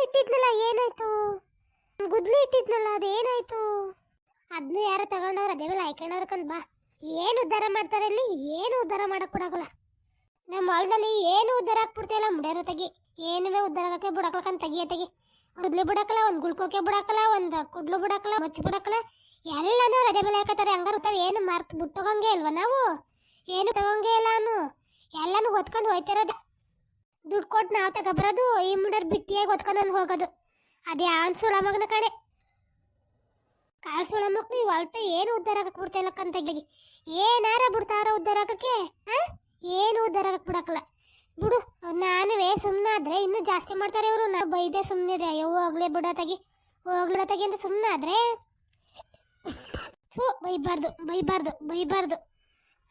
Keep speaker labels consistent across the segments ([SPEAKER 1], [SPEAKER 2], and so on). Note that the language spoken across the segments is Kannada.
[SPEAKER 1] ಇಟ್ಟಿದ್ನಲ್ಲ ಏನಾಯ್ತು? ಗುದ್ಲಿ ಇಟ್ಟಿದ್ನಲ್ಲ ಅದೇನಾಯ್ತು? ಅದನ್ನು ಯಾರು ತಗೊಂಡವ್ರು ಅದೇ ಮೇಲೆ ಹಾಕೊಂಡವ್ರಕಂದ್ ಬಾ. ಏನು ಉದ್ಧಾರ ಮಾಡ್ತಾರೆ ಇಲ್ಲಿ? ಏನು ಉದ್ಧಾರ ಮಾಡಕ್ ಬಿಡಕಲ್ಲ ನಮ್ಮ ಹೊಲದಲ್ಲಿ. ಏನು ಉದ್ಧಾರ ಹಾಕ್ಬಿಡ್ತಿಲ್ಲ ಮುಡ್ಯಾರು ತೆಗಿ. ಏನುವೇ ಉದ್ಧಾರ ಆಗಕ್ಕೆ ಬಿಡಕಲ್ಕಂತ ತೆಗಿ. ಗುದ್ಲಿ ಬಿಡಕಲ್ಲ, ಒಂದು ಗುಳ್ಕೋಕೆ ಬಿಡಕಲ್ಲ, ಒಂದು ಕುಡ್ಲು ಬಿಡಕಲ್ಲ, ಮುಚ್ಚಿ ಬಿಡಕಲ್ಲ, ಎಲ್ಲನೂ ಅದೇ ಮೇಲೆ ಹಾಕತಾರೆ. ಹಂಗಾರ ಏನು ಮಾರ್ಕ್ ಬಿಟ್ಟೋಗಂಗೆ ಇಲ್ವಾ ನಾವು? ಏನು ತಗೊಂಗೇ ಇಲ್ಲ ನಾನು. ಎಲ್ಲನೂ ಹೊತ್ಕೊಂಡು ಹೋಯ್ತಿರೋದು. ದುಡ್ಡು ಕೊಟ್ಟು ನಾವು ತಗೊಬರೋದು, ಈ ಮುಡರ್ ಬಿಟ್ಟಿಯಾಗಿ ಹೊತ್ಕೊಂಡು ಹೋಗೋದು. ಅದೇ ಸುಳ ಮಗನ ಕಡೆ ಕಾಳು ಸುಳ ಮಕ್ಕಳು ಇವು ಅಳ್ತ ಏನು ಉದ್ಧಾರ ಆಗಕ್ಕೆ ಬಿಡ್ತಾ ಇಲ್ಲ ಕಂತಾಗಿ. ಏನಾರ ಬಿಡ್ತಾರ ಉದ್ಧಾರ ಆಗಕ್ಕೆ? ಏನು ಉದ್ಧಾರ ಆಗಕ್ಕೆ ಬಿಡಕಲ್ಲ ಬಿಡು. ನಾನುವೇ ಸುಮ್ಮನಾದ್ರೆ ಇನ್ನೂ ಜಾಸ್ತಿ ಮಾಡ್ತಾರೆ ಇವರು. ನಾವು ಬೈದೆ ಸುಮ್ಮನೆ ಅಯ್ಯೋ ಹೋಗ್ಲೇ ಬಿಡತ್ತಾಗಿ ಅಂತ ಸುಮ್ಮನಾದ್ರೆ ಬೈಬಾರ್ದು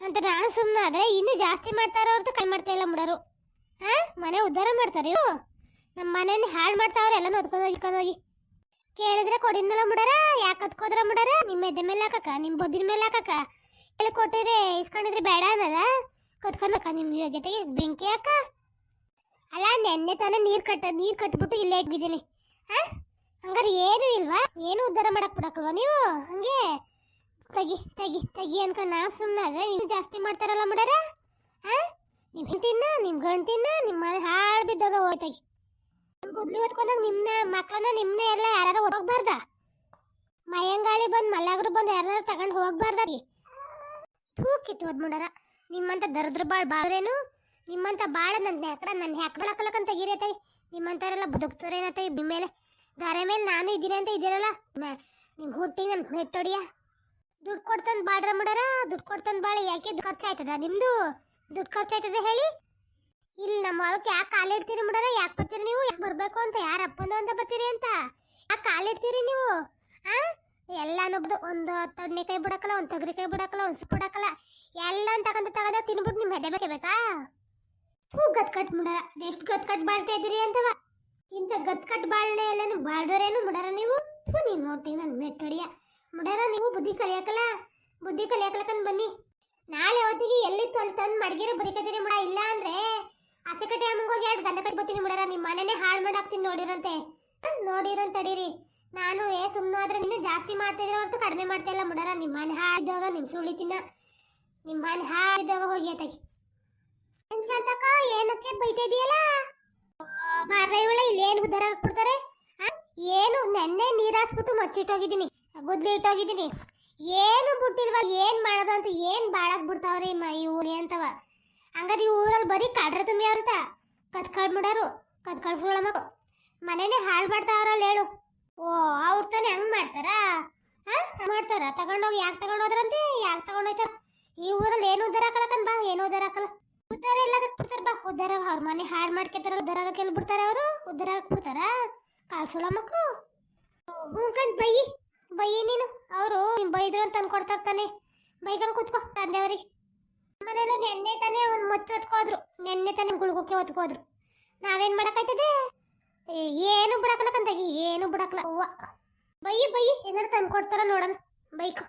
[SPEAKER 1] ಅಂತ ನಾನು ಸುಮ್ಮನಾದ್ರೆ ಇನ್ನೂ ಜಾಸ್ತಿ ಮಾಡ್ತಾರ ಹೊರತು ಕೈ ಮಾಡ್ತಾ ಇಲ್ಲ ಮುಡರು. ಮನೆ ಉದ್ಧಾರ ಮಾಡ್ತಾರೆ ಇವು. ನಮ್ಮ ಮನೇನ ಹಾಳು ಮಾಡ್ತಾವ್ರೆ ಎಲ್ಲನೂ ಹೊತ್ಕೊಂಡೋಗಿ ಕೇಳಿದ್ರೆ ಕೊಡಿನಲ್ಲ ಮುಡಾರ. ಯಾಕೆ ಹೊತ್ಕೋದ್ರ ಮುಡಾರ? ನಿಮ್ಮ ಎದೆ ಮೇಲೆ ಹಾಕಕ್ಕ, ನಿಮ್ಮ ಬೊದ್ದಿನ ಮೇಲೆ ಹಾಕಕ್ಕ ಹೇಳಿ ಕೊಟ್ಟಿದ್ರೆ ಇಸ್ಕೊಂಡಿದ್ರೆ ಬೇಡ ಅನ್ನದ ಕತ್ಕೊಂಡಕ್ಕ ನಿಮ್ಮ ಜೊತೆಗೆ ಬೆಂಕಿ ಹಾಕ. ಅಲ್ಲ ನೆನ್ನೆ ತಾನೇ ನೀರು ಕಟ್ಬಿಟ್ಟು ಇಲ್ಲೇ ಇಟ್ಟಿದ್ದೀನಿ. ಹಂಗಾರೆ ಏನು ಇಲ್ವಾ? ಏನು ಉದ್ಧಾರ ಮಾಡಕ್ ಬಿಡಕಲ್ವಾ ನೀವು? ಹಂಗೆ ತೆಗಿ ಅನ್ಕೊಂಡು ನಾ ಸುಮ್ಮನಾದ್ರೆ ನೀವು ಜಾಸ್ತಿ ಮಾಡ್ತಾರಲ್ಲ ಮುಡಾರ. ನಿಮ್ಮ ನಿಮ್ಮ ಗಂಟಿನ ನಿಮ್ಮ ಮನೆ ಹಾಳು ಬಿದ್ದಾಗ ಹೋಯ್ತಾಗಿ ಗುದ್ಲಿ ಹೊತ್ಕೊಂಡಾಗ ನಿಮ್ಮನ್ನ ಮಕ್ಕಳನ್ನ ನಿಮ್ಮನ್ನ ಎಲ್ಲ ಯಾರು ಹೋಗ್ಬಾರ್ದ? ಮಯಂಗಾಳಿ ಬಂದು ಮಲ್ಲಾಗ್ರು ಬಂದು ಯಾರು ತಗೊಂಡು ಹೋಗ್ಬಾರ್ದಾಗಿ ತೂಕಿತ್ತು ಹೋದ್ ಮುಡಾರ. ನಿಮ್ಮಂತ ದರಿದ್ರ ಬಾಳ್ರೇನು? ನಿಮ್ಮಂತ ಬಾಳ ನನ್ನ ಹೆಕ್ಕಳಕ್ಕಲಕ್ಕಂತ ತೆಗೀರೈತಾಯಿ. ನಿಮ್ಮಂತಾರೆಲ್ಲ ಬದುಕ್ತಾರೇನತ್ತಾಯಿ ಮೇಲೆ ದಾರೆ ಮೇಲೆ ನಾನು ಇದ್ದೀನಿ ಅಂತ ಇದ್ದೀರಲ್ಲ. ನಿಮ್ಗೆ ಹುಟ್ಟಿ ನನ್ನ ಮೆಟ್ಟೊಡಿಯ ದುಡ್ಡು ಕೊಡ್ತಂದು ಬಾಡ್ರ ಮುಡಾರ. ದುಡ್ಡು ಕೊಡ್ತಂದು ಬಾಳ ಯಾಕೆ ಖರ್ಚಾಯ್ತದ? ನಿಮ್ಮದು ದುಡ್ಡು ಖರ್ಚಾಯ್ತದ ಹೇಳಿ? ಇಲ್ಲಿ ನಮ್ಮ ಹೊಲಕ್ಕೆ ಯಾಕೆ ಕಾಲಿಡ್ತೀರಿ ಮುಡಾರ? ಯಾಕೆ ಬರ್ತೀರಿ ನೀವು? ಯಾಕೆ ಬರಬೇಕು ಅಂತ? ಯಾರು ಅಪ್ಪಂದು ಅಂತ ಬರ್ತೀರಿ ಅಂತ ಯಾಕೆ ಕಾಲಿಡ್ತೀರಿ ನೀವು? ಎಲ್ಲ ನುಗ್ದು ಒಂದು ತೊಡ್ನೆಕಾಯಿ ಬಿಡಕಲ್ಲ, ಒಂದು ತೊಗರಿಕಾಯಿ ಬಿಡಕಲ್ಲ, ಒಂದು ಸುಪ್ಪು ಬಿಡಕಲ್ಲ, ಎಲ್ಲ ತಗೊಂಡ ತಿನ್ಬಿಟ್ಟು ನಿಮ್ಮ ಹೆದೆ ಬೇಕೇ ಗತ್ಕಟ್ ಮುಡಾರ. ಎಷ್ಟು ಗತ್ಕಟ್ ಬಾಳ್ತಾ ಇದ್ದೀರಿ ಅಂತವ? ಇಂಥ ಗತ್ಕಟ್ ಬಾಳ್ನೆ ಎಲ್ಲ ಬಾಳ್ದೋರೇನು ಮುಡಾರ ನೀವು? ನೀನು ನೋಡ್ತೀನಿ ನನ್ನ ಮೆಟ್ಟೊಡಿಯ ಮುಡಾರ. ನೀವು ಬುದ್ಧಿ ಕಲಿಯಾಕಲಕ್ಕಂದು ಬನ್ನಿ. ನಾಳೆ ಹೊತ್ತಿಗೆ ಎಲ್ಲಿತ್ತು ಅಲ್ಲಿ ತಂದು ಮಡಗಿರೋ ಬರಿಕತ್ತೀರಿ ಮುಡ. ಇಲ್ಲ ಅಂದ್ರೆ ಹಸೆಕಟ್ಟೆ ಅಮ್ಮಂಗೋಗಿ ಎರಡು ಗಂಧ ಕಟ್ಟಿ ಬರ್ತೀನಿ ಮುಡಾರ. ನಿಮ್ಮ ಮನೆನೇ ಹಾಳು ಮಾಡಾಕ್ತೀನಿ ನೋಡಿರಂತ ತಡೀರಿ. ನಾನು ಸುಮ್ಮನಾದ್ರೆ ಇನ್ನೂ ಜಾಸ್ತಿ ಮಾಡ್ತಿದ್ರೆ ಹೊರತು ಕಡಿಮೆ ಮಾಡ್ತಾ ಇಲ್ಲ ಮುಡಾರ. ನಿಮ್ಮ ಮನೆ ಹಾಳಿದಾಗ ನಿಮ್ಮ ಸುಳಿತಿನ ನಿಮ್ಮ ಮನೆ ಹಾಳಿದಾಗ ಹೋಗಿ ಆತಾಗಿ ಶಾಂತಕ್ಕ ಏನಕ್ಕೆ ಬೈತಾ ಇದೆಯಲ್ಲ? ಮಾರ್ರೈವಳ ಇಲ್ಲಿ ಏನು ಉದ್ದಾರ ಹಾಕ್ಬಿಡ್ತಾರೆ? ಏನು ನೆನ್ನೆ ನೀರು ಹಾಸ್ಬಿಟ್ಟು ಮಚ್ಚಿಟ್ಟೋಗಿದ್ದೀನಿ, ಗುದ್ಲಿ ಇಟ್ಟೋಗಿದ್ದೀನಿ. ಏನು ಬಿಟ್ಟಿಲ್ವ? ಏನು ಮಾಡೋದು ಅಂತ ಏನು ಬಾಳಕ್ ಬಿಡ್ತಾವ್ರಿ ಈ ಊರಿ ಅಂತವ. ಹಂಗಾರೆ ಈ ಊರಲ್ಲಿ ಬರೀ ಕಡ್ರೆ ತುಂಬಿ ಅವ್ರಂತ ಕತ್ಕಾಡ್ ಮುಡಾರು ಕತ್ಕಾಡ್ ಮಗು ಮನೇನೆ ಹಾಳು ಮಾಡ್ತಾವ್ರಲ್ಲ ಹೇಳು. ಅವ್ರ ತಾನೇ ಹಂಗೆ ಮಾಡ್ತಾರ ತಗೊಂಡೋಗಿ ಯಾಕೆ ತಗೊಂಡೋದ್ರಂತೆ? ಯಾಕೆ ತಗೊಂಡೋಯ್ತಾರ? ಈ ಊರಲ್ಲಿ ಏನು ಉದ್ದಾರ ಹಾಕಲಕ್ಕಂದ್ ಬಾ. ಏನು ಉದ್ದಾರ ಹಾಕಲ್ಲ. ಉದ್ದಾರ ಎಲ್ಲ ಬಿಡ್ತಾರ ಬಾ. ಉದ್ದಾರ ಅವ್ರ ಮನೆ ಹಾಳು ಮಾಡ್ಕೊತಾರ. ಉದ್ದಾರ ಆಗಕ್ಕೆ ಎಲ್ಲಿ ಬಿಡ್ತಾರೆ ಅವರು? ಉದ್ದಾರ ಹಾಕಿ ಬಿಡ್ತಾರ ಕಾಳ್ಸುಳ ಮಕ್ಕಳು. ಹ್ಞೂಕಂತ ಬೈಯಿ ನೀನು. ಅವರು ಬೈದ್ರು ಅಂತ ತಂದು ತಾನೆ. ಬೈಕಂಗೆ ಕುತ್ಕೋ ತಂದೆಯವ್ರಿಗೆ. ಮನೇಲಿ ನೆನ್ನೆ ತಾನೇ ಒಂದು ಮಚ್ಚು ಹೊತ್ಕೋದ್ರು. ನೆನ್ನೆ ತಾನೇ ಗುಳ್ಗೋಕೆ ಹೊತ್ಕೋದ್ರು. ನಾವೇನು ಮಾಡೋಕ್ಕಾಯ್ತದೆ? ಏನು ಬಿಡಕಲಕ್ಕಂತಾಗಿ ಏನು ಬಿಡಕಲ್ಲ. ಹೂವ ಬೈಯಿ ಏನಾರು ತಂದು ಕೊಡ್ತಾರ ನೋಡೋಣ. ಬೈಕ್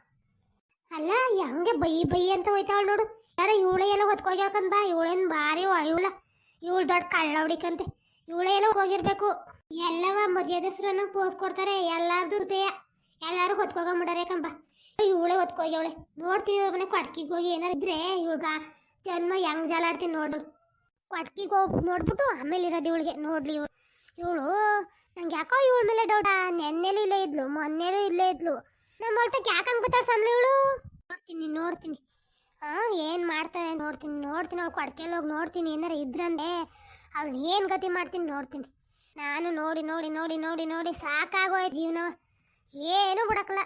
[SPEAKER 1] ಅಲ್ಲ ಹಂಗೆ ಬೈಯಿ ಅಂತ ಹೋಯ್ತಾವಳು ನೋಡು. ಯಾರ ಇವಳೆ ಎಲ್ಲ ಹೊತ್ಕೋಗ್ಯಾಕಂತ ಬಾ. ಇವಳೇನು ಭಾರಿ ಇವಳು ದೊಡ್ಡ ಕಳ್ಳ ಹುಡಿಕಂತೆ. ಇವಳೆ ಎಲ್ಲ ಹೋಗಿರ್ಬೇಕು. ಎಲ್ಲವ ಮರ್ಯಾದಸ್ರನ್ನ ಪೋಸ್ ಕೊಡ್ತಾರೆ ಎಲ್ಲಾರ್ದು ಎಲ್ಲಾರು ಹೊತ್ಕೋಗಂಬಿಡಾರೆ ಕಂಬ. ಇವಳೆ ಹೊತ್ಕೋಗ್ಯವಳೆ. ನೋಡ್ತೀನಿ ಇವ್ರ ಮನೆ ಕೊಟ್ಕಿಗೆ ಹೋಗಿ ಏನಾರು ಇದ್ರೆ ಇವಳ್ಗ ಜನ್ಮ ಹೆಂಗ್ ಜಾಲಾಡ್ತೀನಿ ನೋಡು. ಕೊಟ್ಕಿಗೆ ಹೋಗಿ ನೋಡ್ಬಿಟ್ಟು ಆಮೇಲೆ ಇರೋದು ಇವಳಿಗೆ ನೋಡ್ಲಿ. ಇವಳು ನಂಗೆ ಯಾಕೋ ಇವಳ ಮೇಲೆ ಡೌಟ. ನೆನ್ನೆಲೂ ಇಲ್ಲೇ ಇದ್ಲು, ಮೊನ್ನೆಲೂ ಇಲ್ಲೇ ಇದ್ಲು. ನಮ್ಮ ಹೊಲ್ತಕ್ಕೆ ಯಾಕೆ ಹಂಗೆ ಗೊತ್ತಾಗ ಸಂದ್ಲು ಇವಳು? ನೋಡ್ತೀನಿ ಏನು ಮಾಡ್ತಾನೆ ನೋಡ್ತೀನಿ. ಅವ್ಳು ಕೊಡ್ಕೆಲ್ಲ ಹೋಗಿ ನೋಡ್ತೀನಿ. ಏನಾರು ಇದ್ರಂದೆ ಅವಳು ಏನು ಗತಿ ಮಾಡ್ತೀನಿ ನೋಡ್ತೀನಿ. ನಾನು ನೋಡಿ ಸಾಕಾಗೋಯ್ತು ಜೀವನ. ಏನು ಬಿಡಕ್ಕಲ್ಲ.